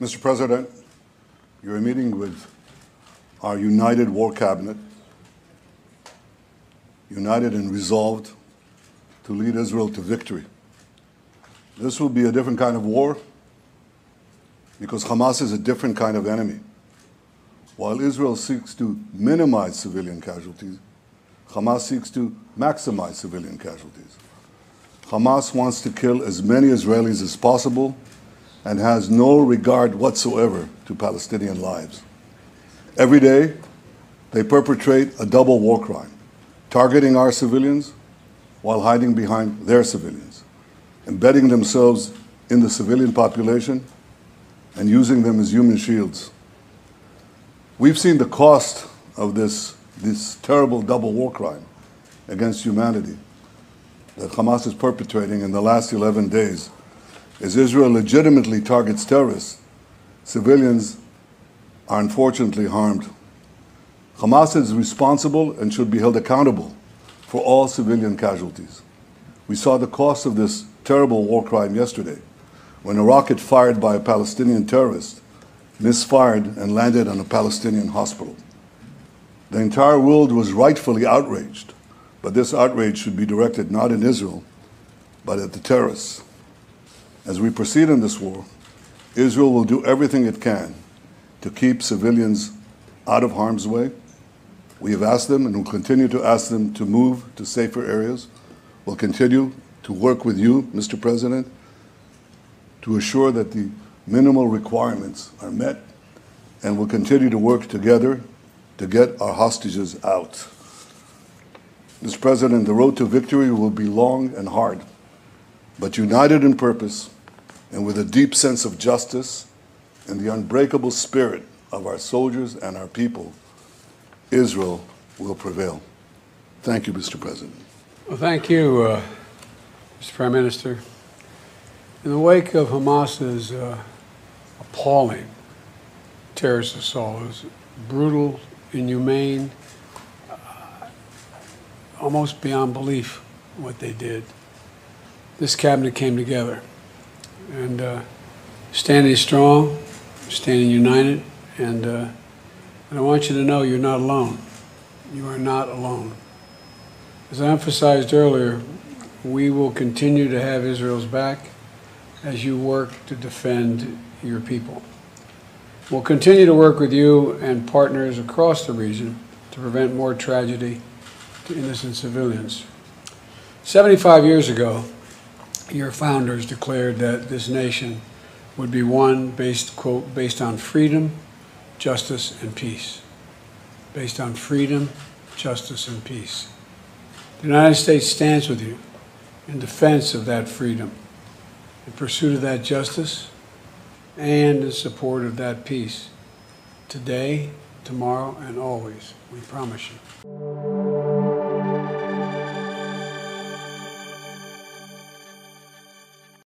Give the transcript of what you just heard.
Mr. President, you're meeting with our united war cabinet, united and resolved to lead Israel to victory. This will be a different kind of war because Hamas is a different kind of enemy. While Israel seeks to minimize civilian casualties, Hamas seeks to maximize civilian casualties. Hamas wants to kill as many Israelis as possible and has no regard whatsoever to Palestinian lives. Every day, they perpetrate a double war crime, targeting our civilians while hiding behind their civilians, embedding themselves in the civilian population and using them as human shields. We've seen the cost of this terrible double war crime against humanity that Hamas is perpetrating in the last 11 days. As Israel legitimately targets terrorists, civilians are unfortunately harmed. Hamas is responsible and should be held accountable for all civilian casualties. We saw the cost of this terrible war crime yesterday when a rocket fired by a Palestinian terrorist misfired and landed on a Palestinian hospital. The entire world was rightfully outraged, but this outrage should be directed not in Israel, but at the terrorists. As we proceed in this war, Israel will do everything it can to keep civilians out of harm's way. We have asked them and will continue to ask them to move to safer areas. We'll continue to work with you, Mr. President, to assure that the minimal requirements are met, and we'll continue to work together to get our hostages out. Mr. President, the road to victory will be long and hard, but united in purpose and with a deep sense of justice and the unbreakable spirit of our soldiers and our people, Israel will prevail. Thank you, Mr. President. Well, thank you, Mr. Prime Minister. In the wake of Hamas's appalling terrorist assault, it was brutal, inhumane, almost beyond belief what they did. This cabinet came together and standing strong, standing united, and I want you to know you're not alone. You are not alone. As I emphasized earlier, we will continue to have Israel's back as you work to defend your people. We'll continue to work with you and partners across the region to prevent more tragedy to innocent civilians. 75 years ago, your founders declared that this nation would be one based, quote, based on freedom, justice, and peace. Based on freedom, justice, and peace. The United States stands with you in defense of that freedom, in pursuit of that justice, and in support of that peace. Today, tomorrow, and always, we promise you.